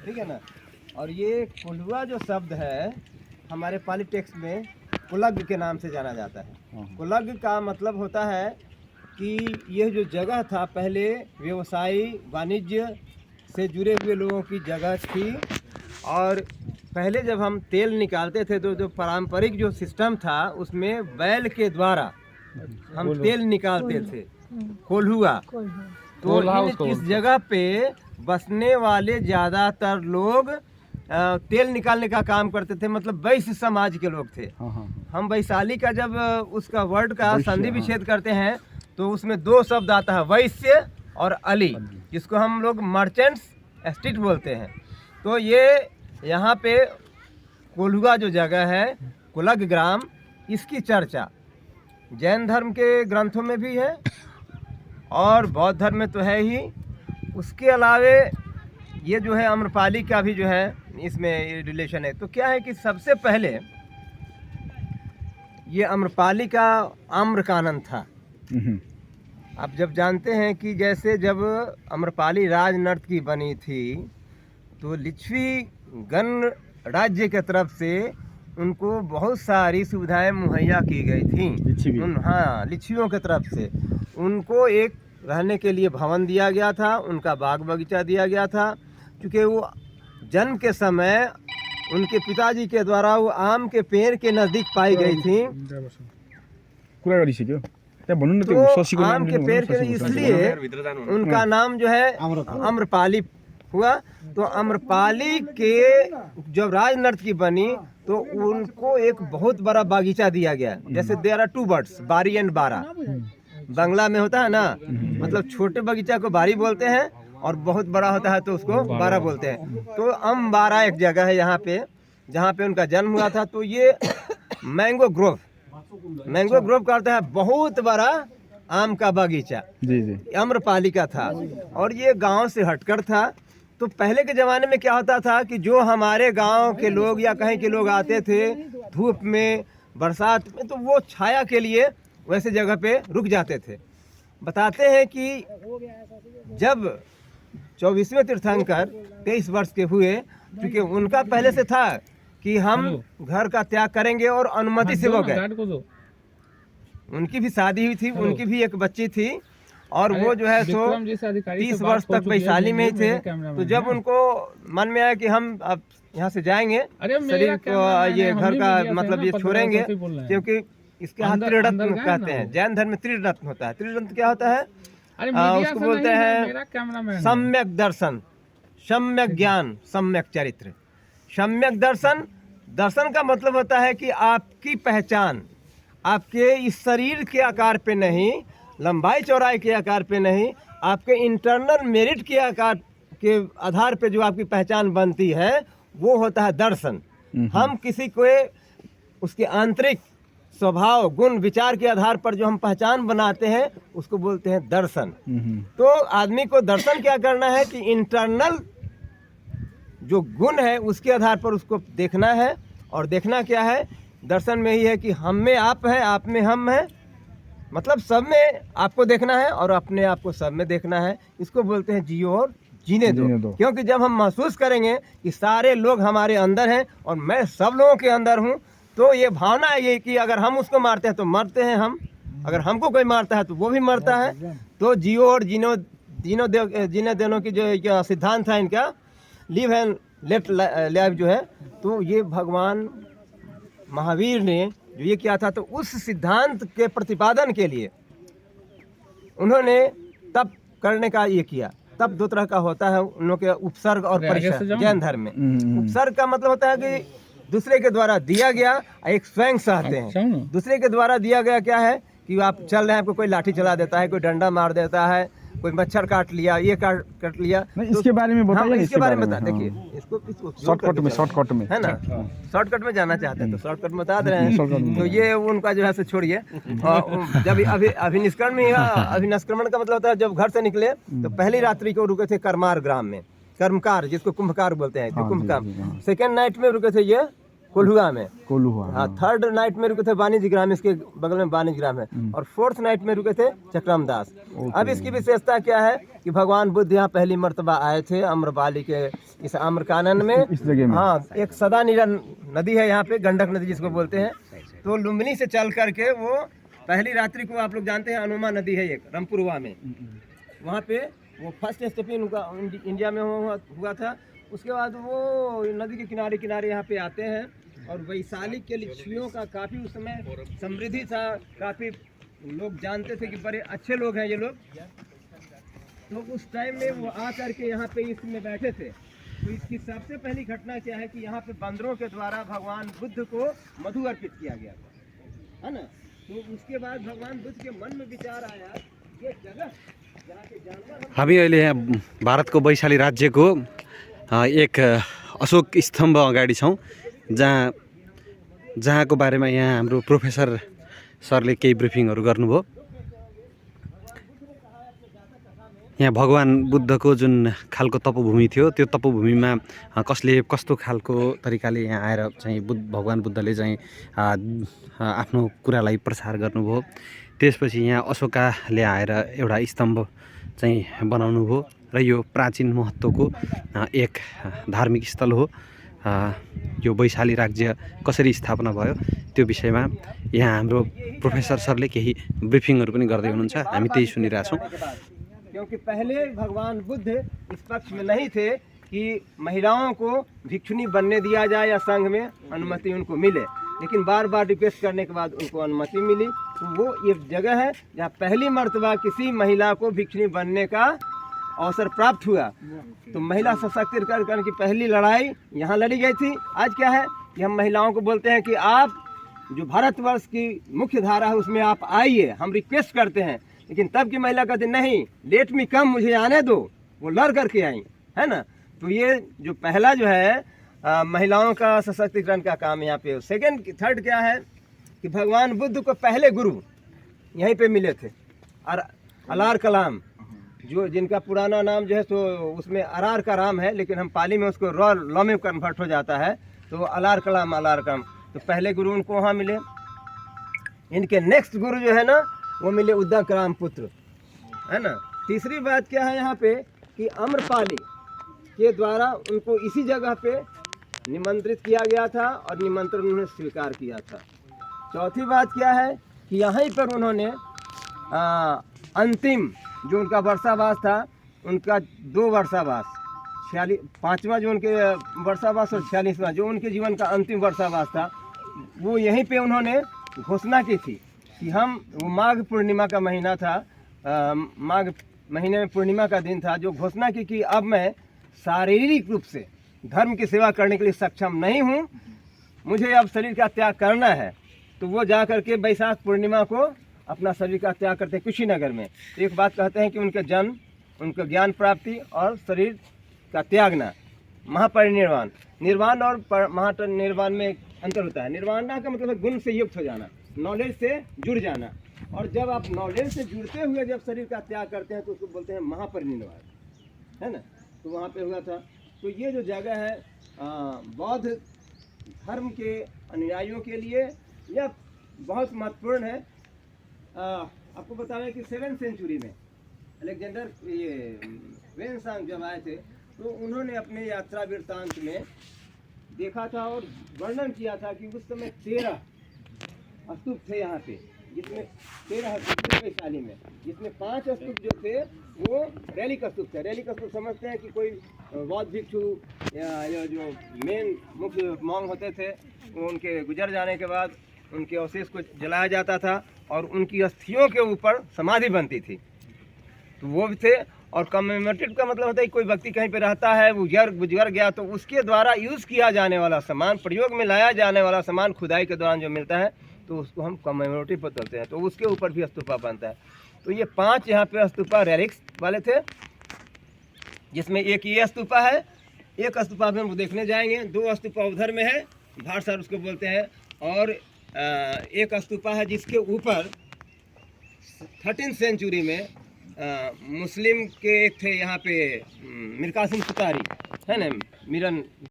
ठीक है ना। और ये कोल्हुआ जो शब्द है हमारे पाली टेक्स्ट में कुलग के नाम से जाना जाता है। कुलग का मतलब होता है कि यह जो जगह था पहले व्यवसायी वाणिज्य से जुड़े हुए लोगों की जगह थी। और पहले जब हम तेल निकालते थे तो जो पारंपरिक जो सिस्टम था उसमें बैल के द्वारा हम तेल निकालते थे, कोल्हुआ। तो इस जगह पे बसने वाले ज़्यादातर लोग तेल निकालने का काम करते थे, मतलब वैश्य समाज के लोग थे। हम वैशाली का जब उसका वर्ड का संधि विच्छेद करते हैं तो उसमें दो शब्द आता है, वैश्य और अली, जिसको हम लोग मर्चेंट्स एस्टेट बोलते हैं। तो ये यहाँ पे कोल्हुआ जो जगह है कुलग ग्राम, इसकी चर्चा जैन धर्म के ग्रंथों में भी है और बौद्ध धर्म में तो है ही। उसके अलावे ये जो है आम्रपाली का भी जो है इसमें रिलेशन है। तो क्या है कि सबसे पहले ये आम्रपाली का आम्रकानन था। आप जब जानते हैं कि जैसे जब आम्रपाली राजनर्त की बनी थी तो लिच्छवी गण राज्य के तरफ से उनको बहुत सारी सुविधाएं मुहैया की गई थी। लिच्छवियों के तरफ से उनको एक रहने के लिए भवन दिया गया था, उनका बाग बगीचा दिया गया था। क्योंकि वो जन्म के समय उनके पिताजी के द्वारा वो आम के पेड़ के नज़दीक पाई गई थी। तो आम के पेड़ के इसलिए उनका नाम जो है आम्रपाली हुआ। तो आम्रपाली के जब राजनर्त की बनी तो उनको एक बहुत बड़ा बागीचा दिया गया। जैसे देयर आर टू वर्ड्स, बारी एंड बारा, बांग्ला में होता है ना, मतलब छोटे बगीचा को बारी बोलते हैं और बहुत बड़ा होता है तो उसको बारा बोलते हैं। तो अम्बारा एक जगह है यहाँ पे जहाँ पे उनका जन्म हुआ था। तो ये मैंगो ग्रोव करता है, बहुत बड़ा आम का बगीचा आम्रपाली का था। और ये गांव से हटकर था। तो पहले के ज़माने में क्या होता था कि जो हमारे गांव के लोग या कहीं के लोग आते थे धूप में बरसात में तो वो छाया के लिए वैसे जगह पे रुक जाते थे। बताते हैं कि जब 24वें तीर्थंकर 23 वर्ष के हुए, क्योंकि उनका पहले से था कि हम घर का त्याग करेंगे और अनुमति से वो गए। उनकी भी शादी हुई थी, उनकी भी एक बच्ची थी और वो जो है सो 30 वर्ष तक वैशाली में ही थे। तो जब उनको मन में आया कि हम अब यहाँ से जाएंगे, शरीर को ये घर का मतलब ये छोड़ेंगे, क्योंकि इसके यहाँ त्रिरत्न कहते हैं। जैन धर्म में त्रिरत्न होता है। त्रिरत्न क्या होता है? उसको बोलते हैं सम्यक दर्शन, सम्यक ज्ञान, सम्यक चरित्र। सम्यक दर्शन, दर्शन का मतलब होता है कि आपकी पहचान आपके इस शरीर के आकार पे नहीं, लंबाई चौड़ाई के आकार पे नहीं, आपके इंटरनल मेरिट के आकार के आधार पे जो आपकी पहचान बनती है वो होता है दर्शन। हम किसी को उसके आंतरिक स्वभाव, गुण, विचार के आधार पर जो हम पहचान बनाते हैं उसको बोलते हैं दर्शन। तो आदमी को दर्शन क्या करना है कि इंटरनल जो गुण है उसके आधार पर उसको देखना है। और देखना क्या है? दर्शन में ही है कि हम में आप है, आप में हम है, मतलब सब में आपको देखना है और अपने आप को सब में देखना है। इसको बोलते हैं जियो और जीने दो। क्योंकि जब हम महसूस करेंगे कि सारे लोग हमारे अंदर हैं और मैं सब लोगों के अंदर हूँ, तो ये भावना है ये कि अगर हम उसको मारते हैं तो मरते हैं हम, अगर हमको कोई मारता है तो वो भी मरता है। तो जियो और जीने दोनों की जो सिद्धांत है इनका, लिव एंड लेट लाइफ जो है, तो ये भगवान महावीर ने जो ये किया था, तो उस सिद्धांत के प्रतिपादन के लिए उन्होंने तप करने का ये किया। तप दो तरह का होता है उन लोगों के, उपसर्ग और परिसर्ग। जैन धर्म में उपसर्ग का मतलब होता है कि दूसरे के द्वारा दिया गया, एक स्वयं सहते हैं। दूसरे के द्वारा दिया गया क्या है कि आप चल रहे हैं, आपको कोई लाठी चला देता है, कोई डंडा मार देता है, कोई मच्छर काट लिया, ये काट लिया। तो इसके बारे में बताइए। इसके बारे में बता, देखिए इसको शॉर्टकट में है ना, शॉर्टकट में जाना चाहते हैं तो शॉर्टकट में बता दे रहे हैं। तो ये उनका जो है से छोड़िए। जब अभिनिष्करण में, अभिनिष्क्रमण का मतलब होता है जब घर से निकले तो पहली रात्रि को रुके थे कर्मार ग्राम में, कर्मकार जिसको कुंभकार बोलते हैं, जो कुंभकार। सेकेंड नाइट में रुके थे ये कोल्हुआ में। कोल्हुआ, हाँ, थर्ड नाइट में रुके थे वाणिज्य ग्राम, इसके बगल में वाणिज्य ग्राम है, और फोर्थ नाइट में रुके थे चक्रमदास। अब इसकी विशेषता क्या है कि भगवान बुद्ध यहाँ पहली मर्तबा आए थे अम्रपाली के इस आम्रकानन में, इस जगह में। हाँ, एक सदा नीरा नदी है यहाँ पे, गंडक नदी जिसको बोलते हैं। तो लुम्बिनी से चल करके वो पहली रात्रि को, आप लोग जानते हैं अनुमा नदी है एक रामपुरवा में, वहाँ पे वो फर्स्ट स्टेपिंग उनका इंडिया में हुआ था। उसके बाद वो नदी के किनारे किनारे यहाँ पे आते हैं, और वैशाली के लिच्छवियों का काफ़ी उस समय समृद्धि था, काफ़ी लोग जानते थे कि बड़े अच्छे लोग हैं ये लोग। तो उस टाइम में वो आ करके यहाँ पे इसमें बैठे थे। तो इसकी सबसे पहली घटना क्या है कि यहाँ पे बंदरों के द्वारा भगवान बुद्ध को मधु अर्पित किया गया था, है ना। तो उसके बाद भगवान बुद्ध के मन में विचार आया, ये जगह जहाँ के जानवर, हामी अहिले यहाँ भारतको वैशाली राज्यको एक अशोक स्तम्भ अगाडि छौँ, जहाँको बारेमा यहाँ हाम्रो प्रोफेसर सरले केही ब्रिफिङहरू गर्नुभयो। यहाँ भगवान बुद्धको जुन खालको तपोभूमि थियो, त्यो तपोभूमिमा कसले कस्तो खालको तरिकाले यहाँ आएर चाहिँ भगवान बुद्धले चाहिँ आफ्नो कुरालाई प्रसार गर्नुभयो। त्यसपछि यहाँ अशोकाले आएर एउटा स्तम्भ चाहिँ बनाउनु भयो, र यो प्राचीन महत्त्वको एक धार्मिक स्थल हो। यो वैशाली राज्य कसरी स्थापना भयो त्यो विषयमा यहाँ हाम्रो प्रोफेसर सरले केही ब्रिफिङहरू पनि गर्दै हुनुहुन्छ, हामी त्यही सुनिरहेछौँ। क्योंकि पहले भगवान बुद्ध इस पक्ष में नहीं थे कि महिलाओं को भिक्षुनी बनने दिया जाए या संघ में अनुमति उनको मिले, लेकिन बार बार रिक्वेस्ट करने के बाद उनको अनुमति मिली। तो वो ये जगह है जहाँ पहली मर्तबा किसी महिला को भिक्षुनी बनने का अवसर प्राप्त हुआ। तो महिला सशक्तिकरण की पहली लड़ाई यहाँ लड़ी गई थी। आज क्या है कि हम महिलाओं को बोलते हैं कि आप जो भारतवर्ष की मुख्य धारा है उसमें आप आइए, हम रिक्वेस्ट करते हैं। लेकिन तब की महिला कहती नहीं, लेट मी कम, मुझे आने दो, वो लड़ करके आई, है ना। तो ये जो पहला जो है महिलाओं का सशक्तिकरण का काम यहाँ पे। सेकंड थर्ड क्या है कि भगवान बुद्ध को पहले गुरु यहीं पे मिले थे, और अलार कलाम, जो जिनका पुराना नाम जो है तो उसमें अरार का राम है, लेकिन हम पाली में उसको लॉ में कन्वर्ट हो जाता है, तो अलार कलाम। तो पहले गुरु उनको वहाँ मिले। इनके नेक्स्ट गुरु जो है ना वो मिले उद्दालकराम पुत्र, है ना। तीसरी बात क्या है यहाँ पे कि अम्रपाली के द्वारा उनको इसी जगह पे निमंत्रित किया गया था, और निमंत्रण उन्होंने स्वीकार किया था। चौथी बात क्या है कि यहीं पर उन्होंने अंतिम जो उनका वर्षावास था, उनका 2 वर्षावास, 5वां जो उनके वर्षावास और 46वां जो उनके जीवन का अंतिम वर्षावास था, वो यहीं पे उन्होंने घोषणा की थी कि हम, वो माघ पूर्णिमा का महीना था, माघ महीने में पूर्णिमा का दिन था, जो घोषणा की कि अब मैं शारीरिक रूप से धर्म की सेवा करने के लिए सक्षम नहीं हूँ, मुझे अब शरीर का त्याग करना है। तो वो जा करके बैसाख पूर्णिमा को अपना शरीर का त्याग करते हैं कुशीनगर में। तो एक बात कहते हैं कि उनका जन्म, उनका ज्ञान प्राप्ति और शरीर का त्यागना, महापरिनिर्वाण। निर्वाण और महापरिनिर्वाण में अंतर होता है। निर्वाणा का मतलब है गुण से युक्त हो जाना, नॉलेज से जुड़ जाना, और जब आप नॉलेज से जुड़ते हुए जब शरीर का त्याग करते हैं तो उसको बोलते हैं महापरिनिर्वाण, है ना। तो वहाँ पे हुआ था। तो ये जो जगह है बौद्ध धर्म के अनुयायियों के लिए यह बहुत महत्वपूर्ण है। आपको बताएं कि 7th सेंचुरी में अलेक्जेंडर वेनसांग जब आए थे तो उन्होंने अपने यात्रा वृत्तांत में देखा था और वर्णन किया था कि उस समय 13 स्तूप थे यहाँ पे, जिसमें 13 स्तूप थे वैशाली में, जिसमें 5 स्तूप जो थे वो रैलिक स्तूप थे। रैलिक स्तूप समझते हैं कि कोई बौद्ध भिक्षु या जो मेन मुख्य मॉन्ग होते थे, वो उनके गुजर जाने के बाद उनके अवशेष को जलाया जाता था और उनकी अस्थियों के ऊपर समाधि बनती थी, तो वो भी थे। और कमेमोरेटिव का मतलब होता है कि कोई व्यक्ति कहीं पे रहता है, वो गुजर गया, तो उसके द्वारा यूज़ किया जाने वाला सामान, प्रयोग में लाया जाने वाला सामान खुदाई के दौरान जो मिलता है तो उसको हम कमेमोरेटिव बोलते हैं, तो उसके ऊपर भी स्तूपा बनता है। तो ये 5 यहाँ पे स्तूपा रेलिक्स वाले थे, जिसमें एक ये स्तूपा है, एक स्तूपा में हम देखने जाएंगे, 2 स्तूपा उधर में है, भाट सर उसको बोलते हैं, और एक स्तूपा है जिसके ऊपर 13th सेंचुरी में मुस्लिम के एक थे यहाँ पे मीर कासिम सुतारी, है ना, मिरन